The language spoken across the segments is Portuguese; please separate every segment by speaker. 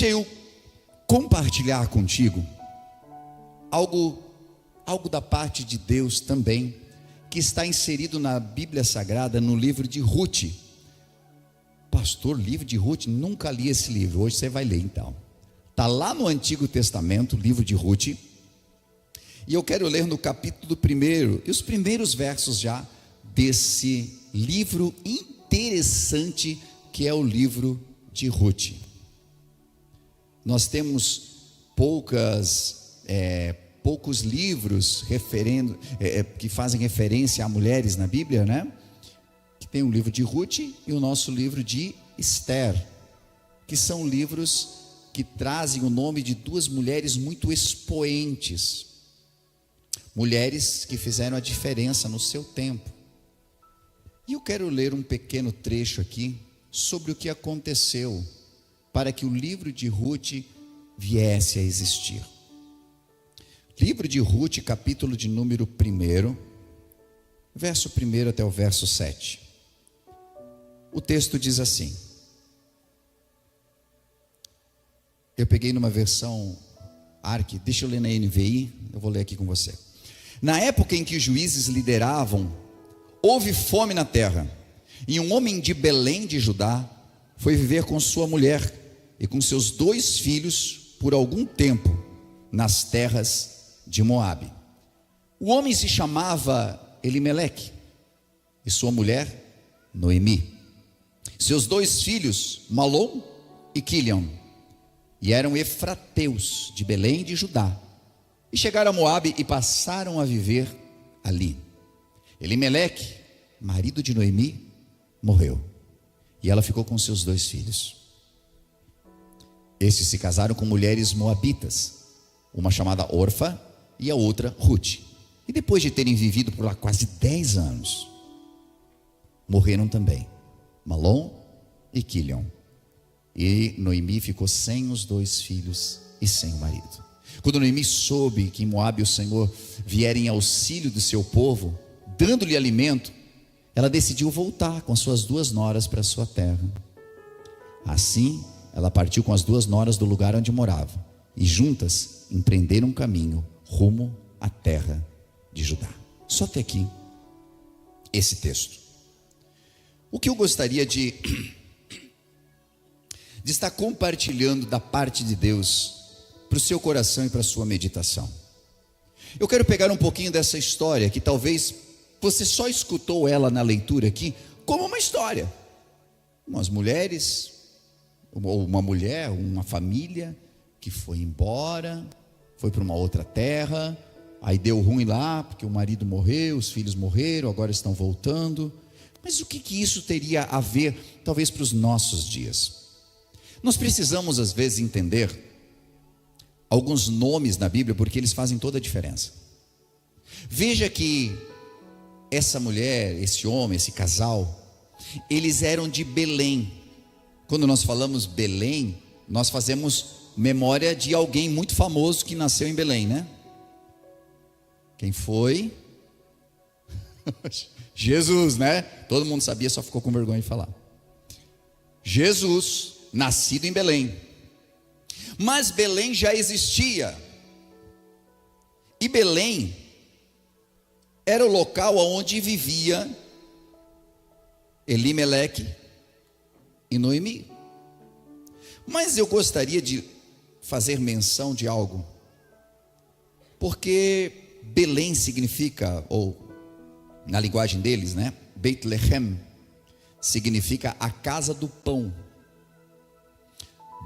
Speaker 1: Deixa eu compartilhar contigo algo da parte de Deus também, que está inserido na Bíblia Sagrada, no livro de Ruth. Pastor, livro de Ruth? Nunca li esse livro, hoje você vai ler então. Está lá no Antigo Testamento, livro de Ruth, e eu quero ler no capítulo 1, e os primeiros versos já desse livro interessante que é o livro de Ruth. Nós temos poucos livros que fazem referência a mulheres na Bíblia, né? Que tem o livro de Ruth e o nosso livro de Esther, que são livros que trazem o nome de duas mulheres muito expoentes, mulheres que fizeram a diferença no seu tempo. E eu quero ler um pequeno trecho aqui sobre o que aconteceu para que o livro de Ruth viesse a existir. Livro de Ruth, capítulo de número 1, verso 1 até o verso 7. O texto diz assim. Eu peguei numa versão ARC, deixa eu ler na NVI, eu vou ler aqui com você. Na época em que os juízes lideravam, houve fome na terra, e um homem de Belém de Judá foi viver com sua mulher e com seus 2 filhos por algum tempo nas terras de Moabe. O homem se chamava Elimeleque e sua mulher Noemi. Seus 2 filhos, Malom e Quilion, e eram efrateus de Belém de Judá, e chegaram a Moabe e passaram a viver ali. Elimeleque, marido de Noemi, morreu, e ela ficou com seus 2 filhos. Estes se casaram com mulheres moabitas, uma chamada Orfa e a outra Ruth. E depois de terem vivido por lá quase 10 anos, morreram também Malom e Quilion. E Noemi ficou sem os 2 filhos e sem o marido. Quando Noemi soube que em Moabe o Senhor viera em auxílio do seu povo, dando-lhe alimento, ela decidiu voltar com suas 2 noras para a sua terra. Assim, ela partiu com as 2 noras do lugar onde morava, e juntas empreenderam um caminho rumo à terra de Judá. Só até aqui esse texto. O que eu gostaria de estar compartilhando da parte de Deus para o seu coração e para a sua meditação. Eu quero pegar um pouquinho dessa história, que talvez você só escutou ela na leitura aqui, como uma história. Umas mulheres, ou uma mulher, uma família que foi embora, foi para uma outra terra, aí deu ruim lá, porque o marido morreu, os filhos morreram, agora estão voltando. Mas o que isso teria a ver, talvez, para os nossos dias? Nós precisamos, às vezes, entender alguns nomes na Bíblia, porque eles fazem toda a diferença. Veja que essa mulher, esse homem, esse casal, eles eram de Belém. Quando nós falamos Belém, nós fazemos memória de alguém muito famoso que nasceu em Belém, né? Quem foi? Jesus, né? Todo mundo sabia, só ficou com vergonha de falar. Jesus, nascido em Belém. Mas Belém já existia. E Belém era o local onde vivia Elimeleque e Noemi. Mas eu gostaria de fazer menção de algo, porque Belém significa, ou na linguagem deles, né? Bethlehem significa a casa do pão.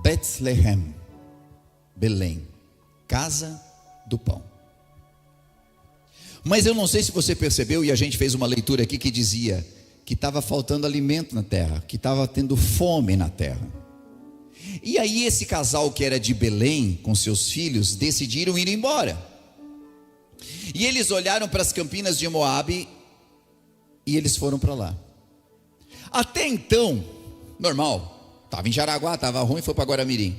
Speaker 1: Bethlehem, Belém, casa do pão. Mas eu não sei se você percebeu, e a gente fez uma leitura aqui que dizia que estava faltando alimento na terra, que estava tendo fome na terra. E aí esse casal que era de Belém, com seus filhos, decidiram ir embora. E eles olharam para as campinas de Moabe e eles foram para lá. Até então, normal, estava em Jaraguá, estava ruim, foi para Guaramirim.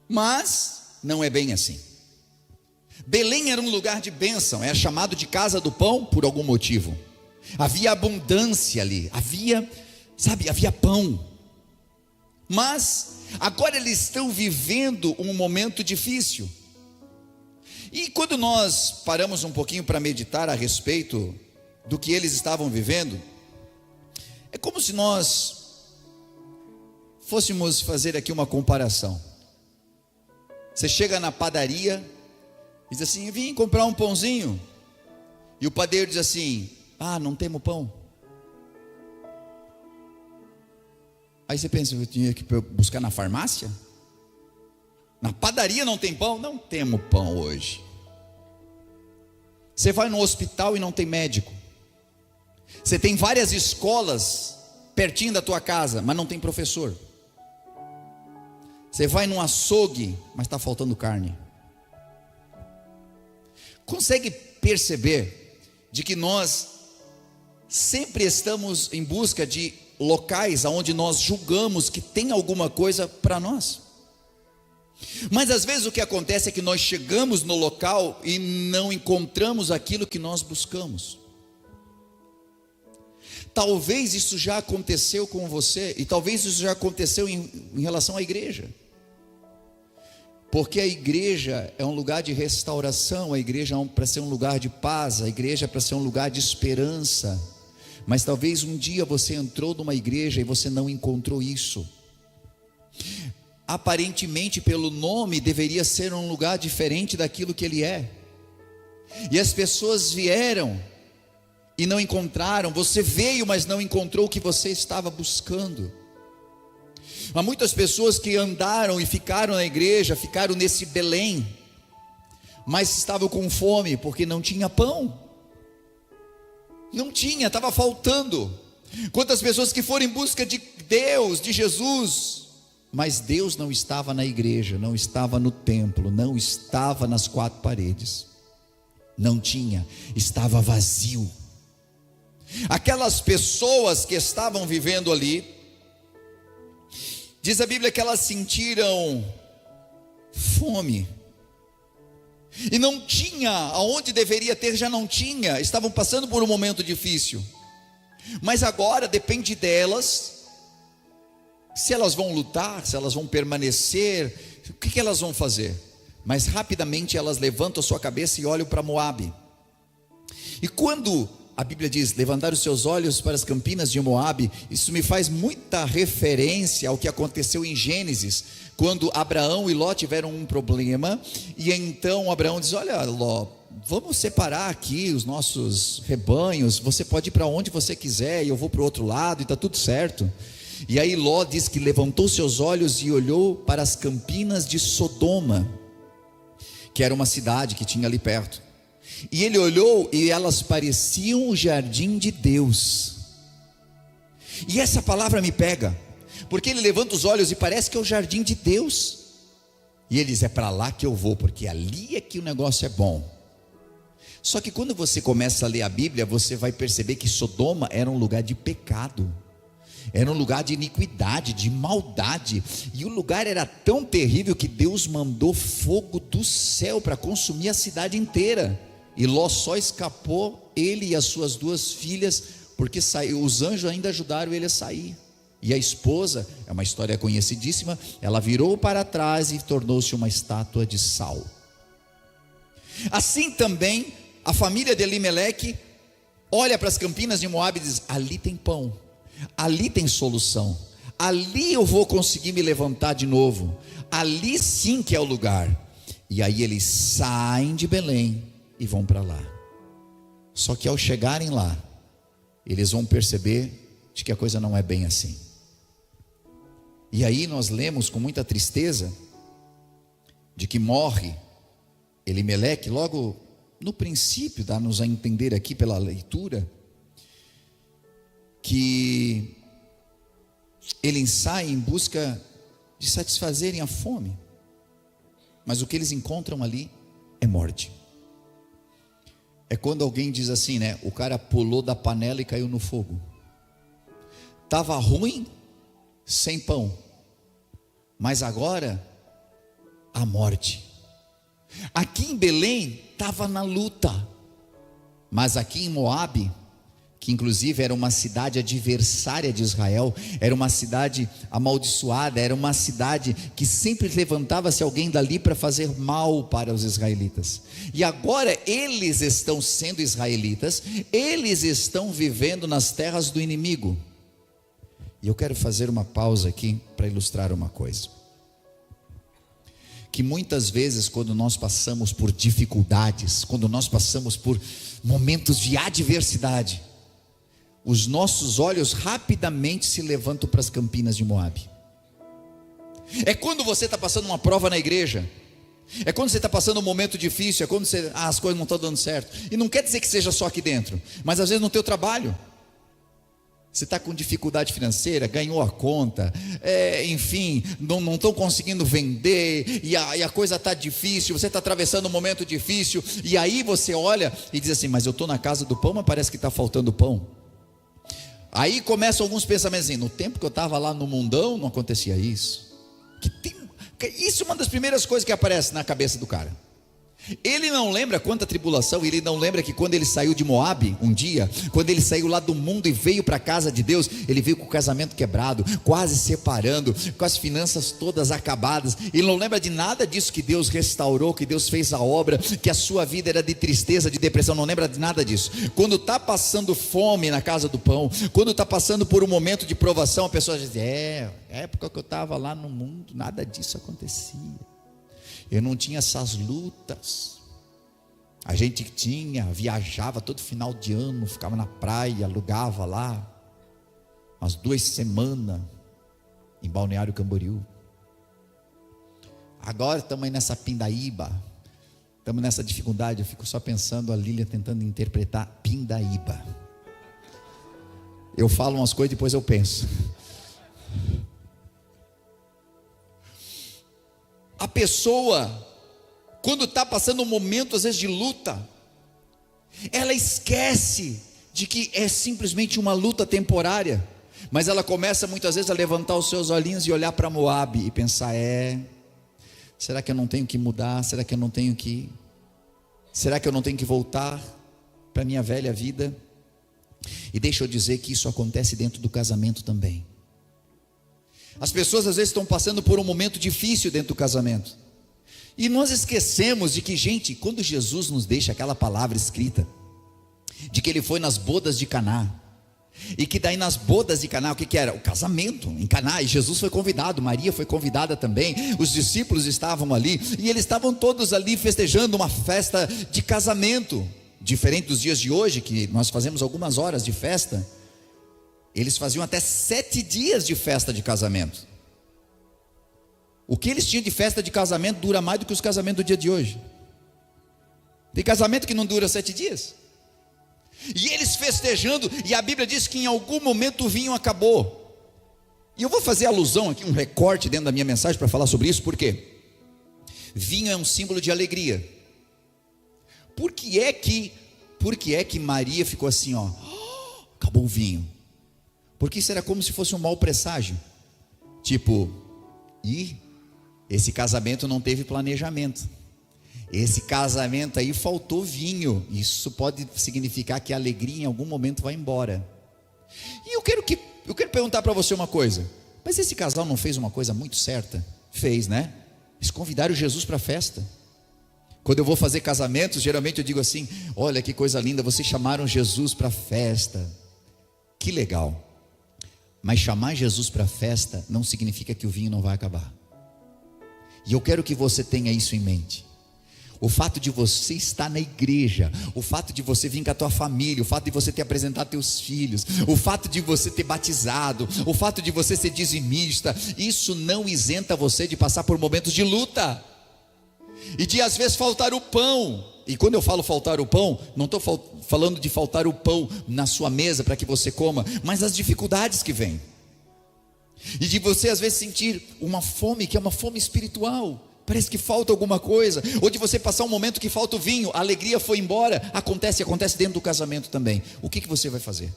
Speaker 1: Mas não é bem assim. Belém era um lugar de bênção, é chamado de casa do pão por algum motivo. Havia abundância ali, havia pão. Mas agora eles estão vivendo um momento difícil. E quando nós paramos um pouquinho para meditar a respeito do que eles estavam vivendo, é como se nós fôssemos fazer aqui uma comparação. Você chega na padaria e diz assim: vim comprar um pãozinho. E o padeiro diz assim: não temos pão. Aí você pensa: eu tinha que buscar na farmácia? Na padaria não tem pão? Não temos pão hoje. Você vai no hospital e não tem médico. Você tem várias escolas pertinho da tua casa, mas não tem professor. Você vai num açougue, mas está faltando carne. Consegue perceber de que nós sempre estamos em busca de locais onde nós julgamos que tem alguma coisa para nós? Mas às vezes o que acontece é que nós chegamos no local e não encontramos aquilo que nós buscamos. Talvez isso já aconteceu com você, e talvez isso já aconteceu em relação à igreja. Porque a igreja é um lugar de restauração, a igreja é para ser um lugar de paz, a igreja é para ser um lugar de esperança. Mas talvez um dia você entrou numa igreja e você não encontrou isso. Aparentemente, pelo nome, deveria ser um lugar diferente daquilo que ele é. E as pessoas vieram e não encontraram. Você veio, mas não encontrou o que você estava buscando. Há muitas pessoas que andaram e ficaram na igreja, ficaram nesse Belém, mas estavam com fome porque não tinha pão. Não tinha, estava faltando. Quantas pessoas que foram em busca de Deus, de Jesus, mas Deus não estava na igreja, não estava no templo, não estava nas quatro paredes. Não tinha, estava vazio. Aquelas pessoas que estavam vivendo ali, diz a Bíblia que elas sentiram fome. E não tinha, aonde deveria ter já não tinha, estavam passando por um momento difícil. Mas agora depende delas, se elas vão lutar, se elas vão permanecer, o que elas vão fazer? Mas rapidamente elas levantam a sua cabeça e olham para Moabe. E quando a Bíblia diz, levantar os seus olhos para as campinas de Moabe, isso me faz muita referência ao que aconteceu em Gênesis, quando Abraão e Ló tiveram um problema, e então Abraão diz: olha Ló, vamos separar aqui os nossos rebanhos, você pode ir para onde você quiser, e eu vou para o outro lado, e está tudo certo. E aí Ló diz que levantou seus olhos e olhou para as campinas de Sodoma, que era uma cidade que tinha ali perto. E ele olhou e elas pareciam o jardim de Deus. E essa palavra me pega, porque ele levanta os olhos e parece que é o jardim de Deus. E ele diz: é para lá que eu vou, porque ali é que o negócio é bom. Só que quando você começa a ler a Bíblia, você vai perceber que Sodoma era um lugar de pecado, era um lugar de iniquidade, de maldade. E o lugar era tão terrível que Deus mandou fogo do céu para consumir a cidade inteira. E Ló só escapou, ele e as suas duas filhas, porque os anjos ainda ajudaram ele a sair. E a esposa, é uma história conhecidíssima, ela virou para trás e tornou-se uma estátua de sal. Assim também a família de Elimeleque olha para as campinas de Moabe e diz: ali tem pão, ali tem solução, ali eu vou conseguir me levantar de novo, ali sim que é o lugar. E aí eles saem de Belém e vão para lá. Só que ao chegarem lá, eles vão perceber de que a coisa não é bem assim. E aí nós lemos com muita tristeza de que morre Elimeleque. Logo no princípio, dá-nos a entender aqui pela leitura, que eles saem em busca de satisfazerem a fome, mas o que eles encontram ali é morte. É quando alguém diz assim, né? O cara pulou da panela e caiu no fogo. Estava ruim, sem pão, mas agora a morte. Aqui em Belém estava na luta, mas aqui em Moabe, que inclusive era uma cidade adversária de Israel, era uma cidade amaldiçoada, era uma cidade que sempre levantava-se alguém dali para fazer mal para os israelitas. E agora eles estão sendo israelitas, eles estão vivendo nas terras do inimigo. E eu quero fazer uma pausa aqui para ilustrar uma coisa. Que muitas vezes, quando nós passamos por dificuldades, quando nós passamos por momentos de adversidade, os nossos olhos rapidamente se levantam para as campinas de Moabe. É quando você está passando uma prova na igreja, é quando você está passando um momento difícil, é quando as coisas não estão dando certo. E não quer dizer que seja só aqui dentro, mas às vezes no teu trabalho. Você está com dificuldade financeira, ganhou a conta, enfim, não estão conseguindo vender, e a coisa está difícil, você está atravessando um momento difícil, e aí você olha e diz assim: mas eu estou na casa do pão, mas parece que está faltando pão. Aí começam alguns pensamentos assim: no tempo que eu estava lá no mundão, não acontecia isso. Isso é uma das primeiras coisas que aparece na cabeça do cara. Ele não lembra quanta tribulação, ele não lembra que quando ele saiu de Moabe um dia, quando ele saiu lá do mundo e veio para a casa de Deus, ele veio com o casamento quebrado, quase separando, com as finanças todas acabadas. Ele não lembra de nada disso, que Deus restaurou, que Deus fez a obra, que a sua vida era de tristeza, de depressão. Não lembra de nada disso. Quando está passando fome na casa do pão, quando está passando por um momento de provação, a pessoa diz: época que eu estava lá no mundo, nada disso acontecia. Eu não tinha essas lutas. A gente viajava todo final de ano, ficava na praia, alugava lá umas 2 semanas em Balneário Camboriú. Agora estamos aí nessa pindaíba, estamos nessa dificuldade. Eu fico só pensando, a Lília tentando interpretar pindaíba. Eu falo umas coisas e depois eu penso. A pessoa, quando está passando um momento às vezes de luta, ela esquece de que é simplesmente uma luta temporária, mas ela começa muitas vezes a levantar os seus olhinhos e olhar para Moabe e pensar: será que eu não tenho que mudar? Será que eu não tenho que voltar para a minha velha vida? E deixa eu dizer que isso acontece dentro do casamento também. As pessoas às vezes estão passando por um momento difícil dentro do casamento, e nós esquecemos de que, gente, quando Jesus nos deixa aquela palavra escrita, de que ele foi nas bodas de Caná, e que daí nas bodas de Caná, o que era? O casamento em Caná, e Jesus foi convidado, Maria foi convidada também, os discípulos estavam ali, e eles estavam todos ali festejando uma festa de casamento, diferente dos dias de hoje, que nós fazemos algumas horas de festa. Eles faziam até 7 dias de festa de casamento. O que eles tinham de festa de casamento dura mais do que os casamentos do dia de hoje. Tem casamento que não dura 7 dias. E eles festejando, e a Bíblia diz que em algum momento o vinho acabou. E eu vou fazer alusão aqui, um recorte dentro da minha mensagem para falar sobre isso. Por quê? Vinho é um símbolo de alegria. Por que é que Maria ficou assim, acabou o vinho? Porque isso era como se fosse um mau presságio. Tipo, esse casamento não teve planejamento. Esse casamento aí faltou vinho. Isso pode significar que a alegria em algum momento vai embora. E eu quero perguntar para você uma coisa. Mas esse casal não fez uma coisa muito certa? Fez, né? Eles convidaram Jesus para a festa. Quando eu vou fazer casamentos, geralmente eu digo assim: olha que coisa linda, vocês chamaram Jesus para a festa. Que legal. Mas chamar Jesus para a festa não significa que o vinho não vai acabar. E eu quero que você tenha isso em mente. O fato de você estar na igreja, o fato de você vir com a tua família, o fato de você ter apresentado teus filhos, o fato de você ter batizado, o fato de você ser dizimista, isso não isenta você de passar por momentos de luta, e de às vezes faltar o pão. E quando eu falo faltar o pão, não estou falando de faltar o pão na sua mesa para que você coma, mas as dificuldades que vêm, e de você às vezes sentir uma fome que é uma fome espiritual, parece que falta alguma coisa, ou de você passar um momento que falta o vinho, a alegria foi embora. Acontece dentro do casamento também. O que você vai fazer?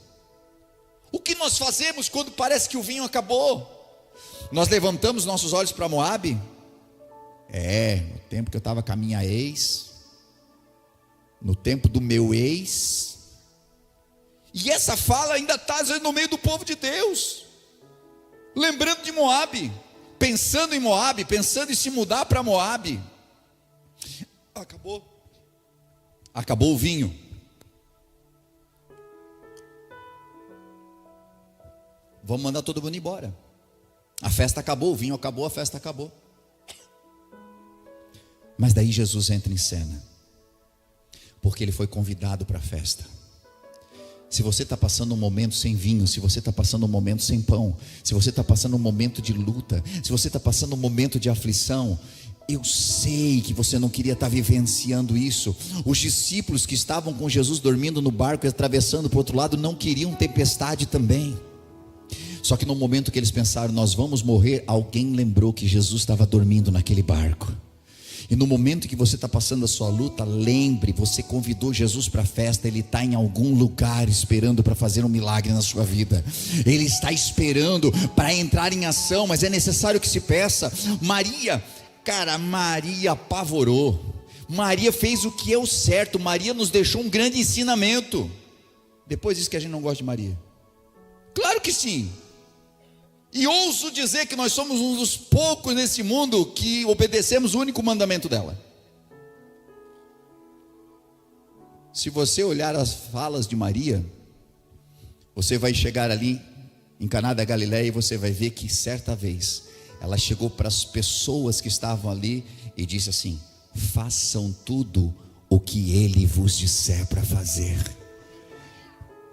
Speaker 1: O que nós fazemos quando parece que o vinho acabou? Nós levantamos nossos olhos para Moabe. No tempo que eu estava com a minha ex, no tempo do meu ex. E essa fala ainda está no meio do povo de Deus, lembrando de Moabe, pensando em Moabe, pensando em se mudar para Moabe. Acabou o vinho. Vamos mandar todo mundo embora. A festa acabou, o vinho acabou, a festa acabou. Mas daí Jesus entra em cena, porque ele foi convidado para a festa. Se você está passando um momento sem vinho, se você está passando um momento sem pão, se você está passando um momento de luta, se você está passando um momento de aflição, eu sei que você não queria estar vivenciando isso. Os discípulos que estavam com Jesus dormindo no barco e atravessando para o outro lado não queriam tempestade também. Só que no momento que eles pensaram, nós vamos morrer, alguém lembrou que Jesus estava dormindo naquele barco. E no momento que você está passando a sua luta, lembre, você convidou Jesus para a festa. Ele está em algum lugar esperando para fazer um milagre na sua vida. Ele está esperando para entrar em ação, mas é necessário que se peça. Maria apavorou. Maria fez o que é o certo. Maria nos deixou um grande ensinamento. Depois diz que a gente não gosta de Maria. Claro que sim. E ouso dizer que nós somos um dos poucos nesse mundo que obedecemos o único mandamento dela. Se você olhar as falas de Maria, você vai chegar ali em Caná da Galileia e você vai ver que certa vez ela chegou para as pessoas que estavam ali e disse assim: façam tudo o que ele vos disser para fazer.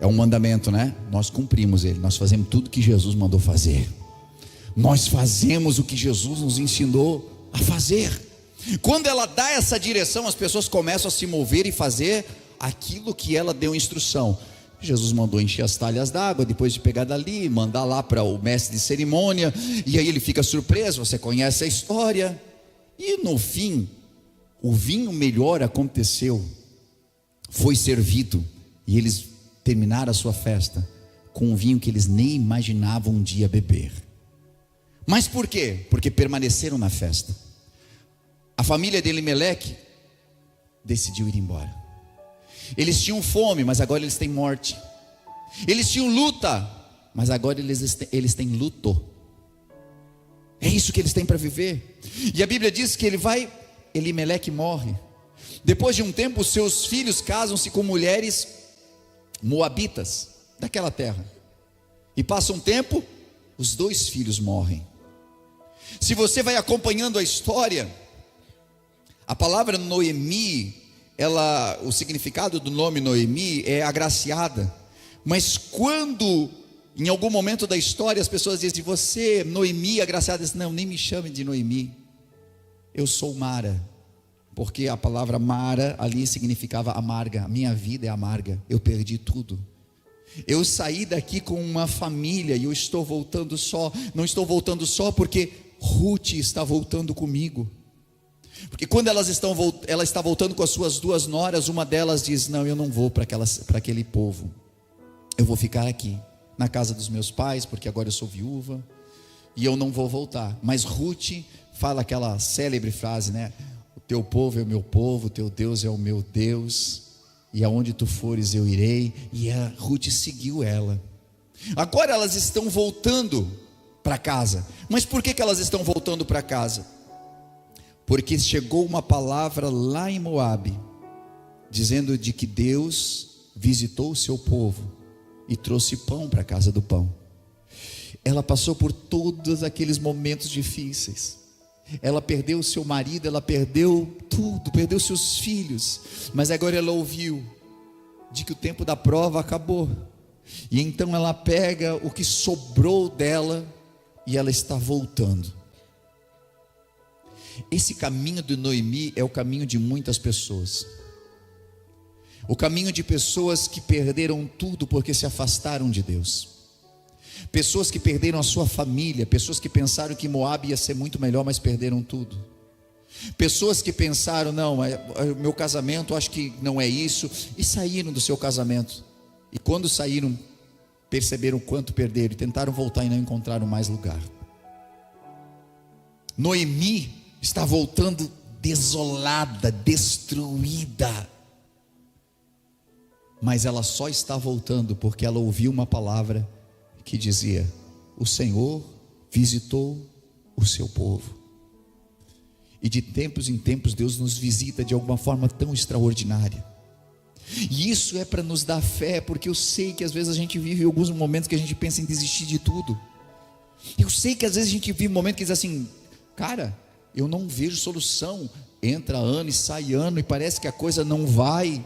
Speaker 1: É um mandamento, né? Nós cumprimos ele, nós fazemos tudo que Jesus mandou fazer. Nós fazemos o que Jesus nos ensinou a fazer. Quando ela dá essa direção, as pessoas começam a se mover e fazer aquilo que ela deu instrução. Jesus mandou encher as talhas d'água, depois de pegar dali, mandar lá para o mestre de cerimônia, e aí ele fica surpreso, você conhece a história. E no fim, o vinho melhor aconteceu, foi servido, e eles terminaram a sua festa com um vinho que eles nem imaginavam um dia beber. Mas por quê? Porque permaneceram na festa. A família de Elimeleque decidiu ir embora. Eles tinham fome, mas agora eles têm morte. Eles tinham luta, mas agora eles têm luto. É isso que eles têm para viver. E a Bíblia diz que Elimeleque morre. Depois de um tempo, os seus filhos casam-se com mulheres moabitas daquela terra. E passa um tempo, os 2 filhos morrem. Se você vai acompanhando a história, a palavra Noemi, o significado do nome Noemi é agraciada. Mas quando em algum momento da história as pessoas dizem: você, Noemi, agraciada, diz: não, nem me chame de Noemi, eu sou Mara. Porque a palavra Mara ali significava amarga. A minha vida é amarga, eu perdi tudo. Eu saí daqui com uma família e eu estou voltando só. Não estou voltando só porque Ruth está voltando comigo. Porque quando ela está voltando com as suas 2 noras, uma delas diz: não, eu não vou para aquele povo, eu vou ficar aqui na casa dos meus pais, porque agora eu sou viúva e eu não vou voltar. Mas Ruth fala aquela célebre frase, né? O teu povo é o meu povo, o teu Deus é o meu Deus, e aonde tu fores eu irei. E a Ruth seguiu ela. Agora elas estão voltando para casa. Mas por que elas estão voltando para casa? Porque chegou uma palavra lá em Moabe, dizendo de que Deus visitou o seu povo e trouxe pão para a casa do pão. Ela passou por todos aqueles momentos difíceis. Ela perdeu o seu marido, ela perdeu tudo, perdeu seus filhos. Mas agora ela ouviu de que o tempo da prova acabou. E então ela pega o que sobrou dela e ela está voltando. Esse caminho de Noemi é o caminho de muitas pessoas. O caminho de pessoas que perderam tudo porque se afastaram de Deus. Pessoas que perderam a sua família, pessoas que pensaram que Moabe ia ser muito melhor, mas perderam tudo. Pessoas que pensaram: não, meu casamento acho que não é isso, e saíram do seu casamento. E quando saíram, perceberam quanto perderam e tentaram voltar e não encontraram mais lugar. Noemi está voltando desolada, destruída. mas ela só está voltando porque ela ouviu uma palavra que dizia: o Senhor visitou o seu povo. E de tempos em tempos Deus nos visita de alguma forma tão extraordinária. E isso é para nos dar fé, porque eu sei que às vezes a gente vive alguns momentos que a gente pensa em desistir de tudo. Eu sei que às vezes a gente vive um momento que diz assim: cara, eu não vejo solução. Entra ano e sai ano e parece que a coisa não vai.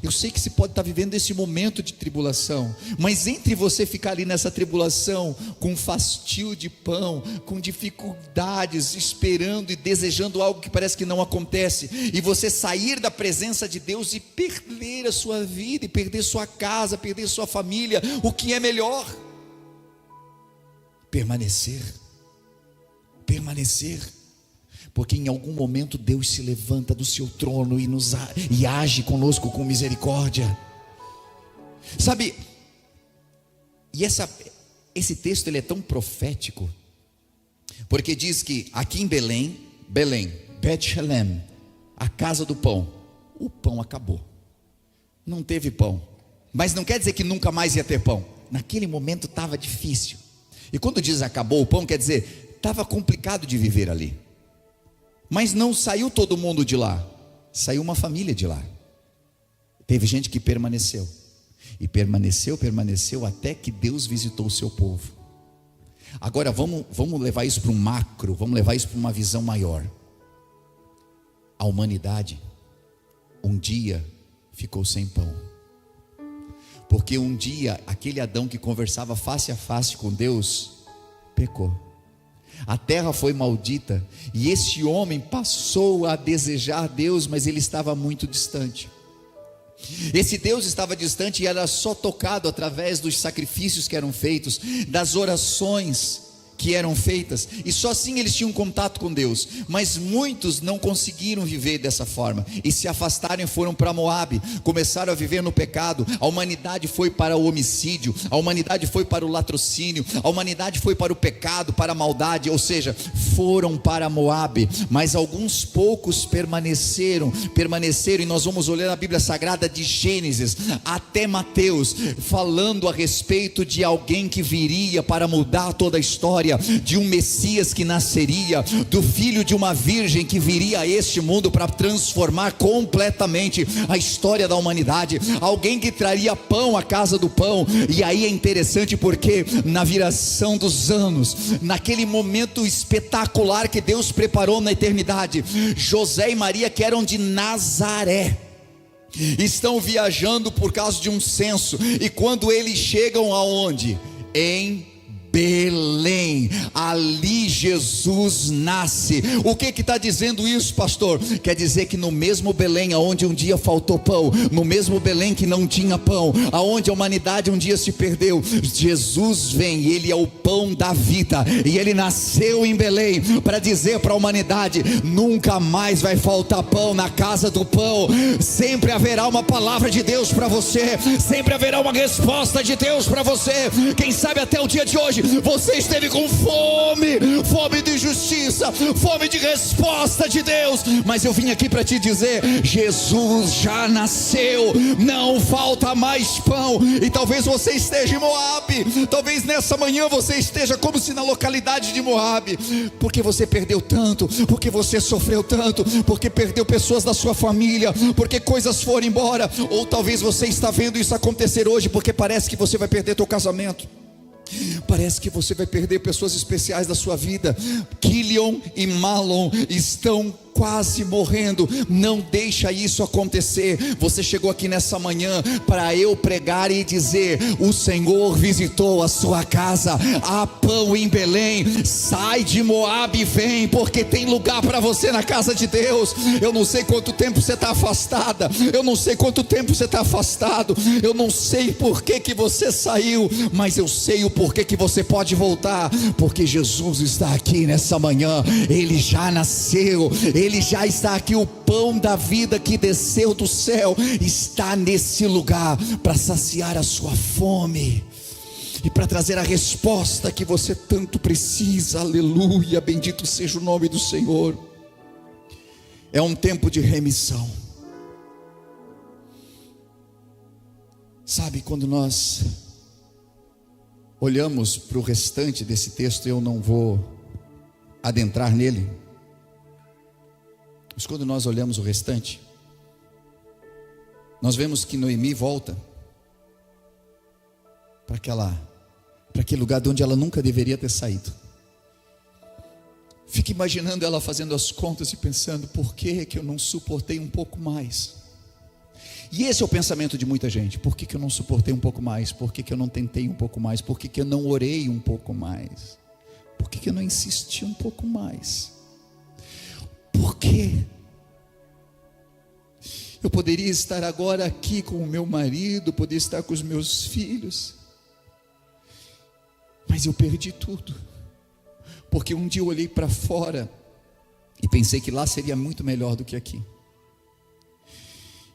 Speaker 1: Eu sei que você pode estar vivendo esse momento de tribulação, mas entre você ficar ali nessa tribulação, com fastio de pão, com dificuldades, esperando e desejando algo que parece que não acontece, e você sair da presença de Deus e perder a sua vida, e perder sua casa, perder sua família, o que é melhor? Permanecer, porque em algum momento Deus se levanta do seu trono e age conosco com misericórdia, sabe? E esse texto ele é tão profético, porque diz que aqui em Belém, Bet-Shelem, a casa do pão, o pão acabou, não teve pão, mas não quer dizer que nunca mais ia ter pão. Naquele momento estava difícil, e quando diz acabou o pão, quer dizer, estava complicado de viver ali. Mas não saiu todo mundo de lá, saiu uma família de lá. Teve gente que permaneceu, e permaneceu até que Deus visitou o seu povo. Agora vamos levar isso para um macro, vamos levar isso para uma visão maior. A humanidade um dia ficou sem pão, porque um dia aquele Adão que conversava face a face com Deus pecou. A terra foi maldita, e esse homem passou a desejar Deus, mas ele estava muito distante. Esse Deus estava distante e era só tocado através dos sacrifícios que eram feitos, das orações que eram feitas, e só assim eles tinham contato com Deus. Mas muitos não conseguiram viver dessa forma, e se afastaram e foram para Moabe, começaram a viver no pecado. A humanidade foi para o homicídio, a humanidade foi para o latrocínio, a humanidade foi para o pecado, para a maldade, ou seja, foram para Moabe. Mas alguns poucos permaneceram, e nós vamos olhar a Bíblia Sagrada de Gênesis até Mateus, falando a respeito de alguém que viria para mudar toda a história, de um Messias que nasceria, do filho de uma virgem que viria a este mundo para transformar completamente a história da humanidade, alguém que traria pão à casa do pão. E aí é interessante porque na viração dos anos, naquele momento espetacular que Deus preparou na eternidade, José e Maria, que eram de Nazaré, estão viajando por causa de um censo, e quando eles chegam aonde? Em Belém, ali Jesus nasce. O que está dizendo isso, pastor? Quer dizer que no mesmo Belém aonde um dia faltou pão, no mesmo Belém que não tinha pão, aonde a humanidade um dia se perdeu, Jesus vem, ele é o pão da vida, e ele nasceu em Belém para dizer para a humanidade: nunca mais vai faltar pão na casa do pão, sempre haverá uma palavra de Deus para você, sempre haverá uma resposta de Deus para você. Quem sabe até o dia de hoje você esteve com fome de justiça, fome de resposta de Deus, mas eu vim aqui para te dizer: Jesus já nasceu, não falta mais pão. E talvez você esteja em Moabe, talvez nessa manhã você esteja como se na localidade de Moabe, porque você perdeu tanto, porque você sofreu tanto, porque perdeu pessoas da sua família, porque coisas foram embora. Ou talvez você está vendo isso acontecer hoje porque parece que você vai perder teu casamento, parece que você vai perder pessoas especiais da sua vida. Kilion e Malon estão quase morrendo. Não deixa isso acontecer. Você chegou aqui nessa manhã para eu pregar e dizer: o Senhor visitou a sua casa, há pão em Belém. Sai de Moabe e vem, porque tem lugar para você na casa de Deus. Eu não sei quanto tempo você está afastada, eu não sei quanto tempo você está afastado, eu não sei por que você saiu, mas eu sei o porquê que você pode voltar, porque Jesus está aqui nessa manhã. Ele já nasceu, ele já está aqui. O pão da vida que desceu do céu está nesse lugar para saciar a sua fome e para trazer a resposta que você tanto precisa. Aleluia, bendito seja o nome do Senhor. É um tempo de remissão. Sabe, quando nós olhamos para o restante desse texto, eu não vou adentrar nele, mas quando nós olhamos o restante, nós vemos que Noemi volta para aquele lugar de onde ela nunca deveria ter saído. Fica imaginando ela fazendo as contas e pensando: por que eu não suportei um pouco mais? E esse é o pensamento de muita gente: por que eu não suportei um pouco mais? Por que eu não tentei um pouco mais? Por que eu não orei um pouco mais? Por que eu não insisti um pouco mais? Por quê? Eu poderia estar agora aqui com o meu marido, poderia estar com os meus filhos, mas eu perdi tudo, porque um dia eu olhei para fora e pensei que lá seria muito melhor do que aqui.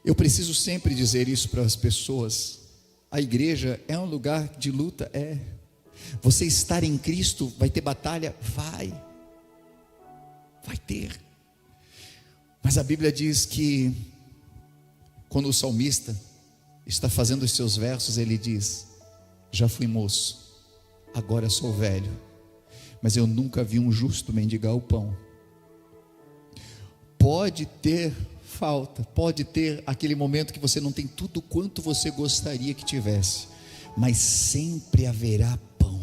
Speaker 1: Eu preciso sempre dizer isso para as pessoas: a igreja é um lugar de luta, você estar em Cristo vai ter batalha, vai ter, mas a Bíblia diz que quando o salmista está fazendo os seus versos, ele diz: já fui moço, agora sou velho, mas eu nunca vi um justo mendigar o pão. Pode ter falta, pode ter aquele momento que você não tem tudo quanto você gostaria que tivesse, mas sempre haverá pão,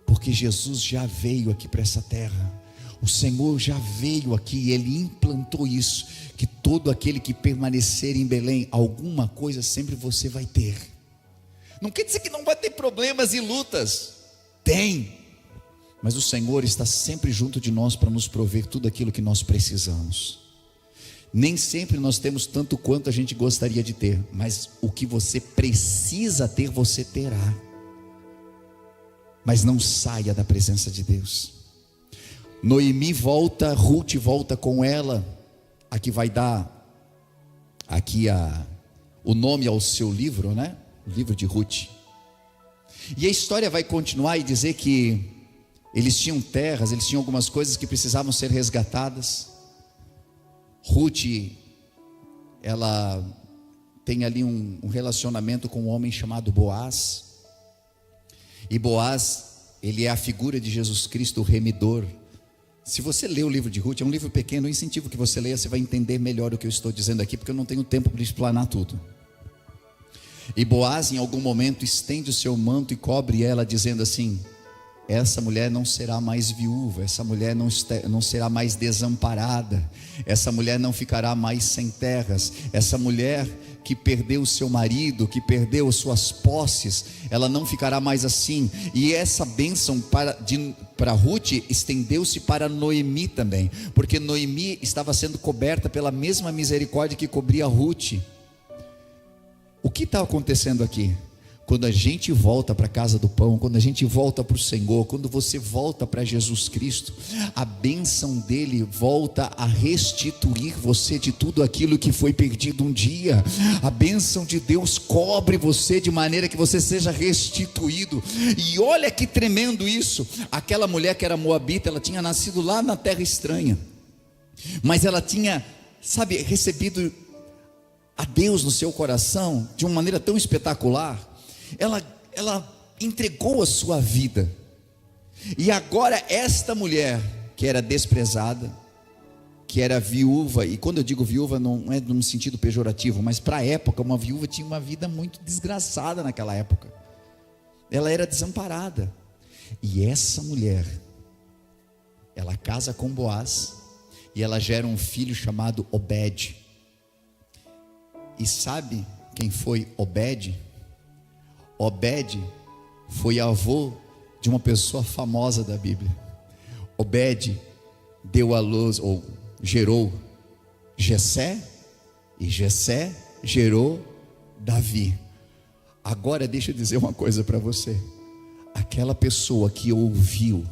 Speaker 1: porque Jesus já veio aqui para essa terra, o Senhor já veio aqui, Ele implantou isso, que todo aquele que permanecer em Belém, alguma coisa sempre você vai ter. Não quer dizer que não vai ter problemas e lutas, tem, mas o Senhor está sempre junto de nós para nos prover tudo aquilo que nós precisamos. Nem sempre nós temos tanto quanto a gente gostaria de ter, mas o que você precisa ter, você terá. Mas não saia da presença de Deus. Noemi volta, Ruth volta com ela. Aqui vai dar o nome ao seu livro, né? O livro de Ruth. E a história vai continuar e dizer que eles tinham terras, eles tinham algumas coisas que precisavam ser resgatadas. Ruth, ela tem ali um relacionamento com um homem chamado Boaz. E Boaz, ele é a figura de Jesus Cristo, o remidor. Se você ler o livro de Ruth, é um livro pequeno, eu incentivo que você leia, você vai entender melhor o que eu estou dizendo aqui, porque eu não tenho tempo para explanar tudo. E Boaz em algum momento estende o seu manto e cobre ela, dizendo assim: essa mulher não será mais viúva, essa mulher não será mais desamparada, essa mulher não ficará mais sem terras, essa mulher que perdeu o seu marido, que perdeu suas posses, ela não ficará mais assim. E essa bênção para Ruth estendeu-se para Noemi também, porque Noemi estava sendo coberta pela mesma misericórdia que cobria Ruth. O que está acontecendo aqui? Quando a gente volta para a casa do pão, quando a gente volta para o Senhor, quando você volta para Jesus Cristo, a bênção dele volta a restituir você de tudo aquilo que foi perdido um dia. A bênção de Deus cobre você de maneira que você seja restituído. E olha que tremendo isso. Aquela mulher que era moabita, ela tinha nascido lá na terra estranha, mas ela tinha, recebido a Deus no seu coração de uma maneira tão espetacular. Ela entregou a sua vida, e agora esta mulher que era desprezada, que era viúva, e quando eu digo viúva não é num sentido pejorativo, mas para a época uma viúva tinha uma vida muito desgraçada naquela época, ela era desamparada, e essa mulher, ela casa com Boaz, e ela gera um filho chamado Obed. E sabe quem foi Obed? Obed foi avô de uma pessoa famosa da Bíblia. Obed deu à luz, ou gerou Jessé, e Jessé gerou Davi. Agora deixa eu dizer uma coisa para você. Aquela pessoa que ouviu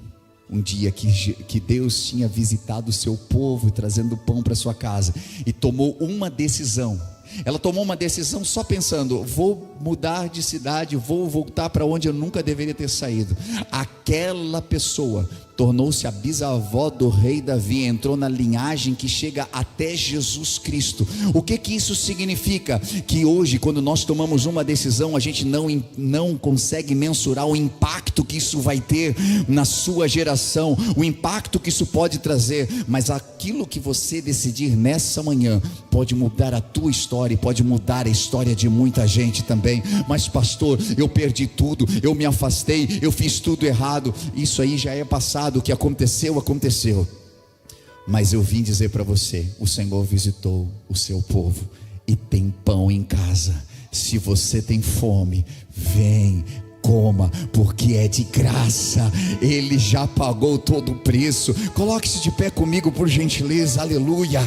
Speaker 1: um dia que Deus tinha visitado o seu povo, trazendo pão para sua casa, e tomou uma decisão. Ela tomou uma decisão só pensando: vou mudar de cidade, vou voltar para onde eu nunca deveria ter saído. Aquela pessoa tornou-se a bisavó do rei Davi, entrou na linhagem que chega até Jesus Cristo. O que isso significa? Que hoje, quando nós tomamos uma decisão, a gente não consegue mensurar o impacto que isso vai ter na sua geração, o impacto que isso pode trazer, mas aquilo que você decidir nessa manhã pode mudar a tua história e pode mudar a história de muita gente também. Mas pastor, eu perdi tudo, eu me afastei, eu fiz tudo errado. Isso aí já é passado. O que aconteceu, aconteceu. Mas eu vim dizer para você: o Senhor visitou o seu povo e tem pão em casa. Se você tem fome, vem, coma, porque é de graça. Ele já pagou todo o preço. Coloque-se de pé comigo, por gentileza. Aleluia.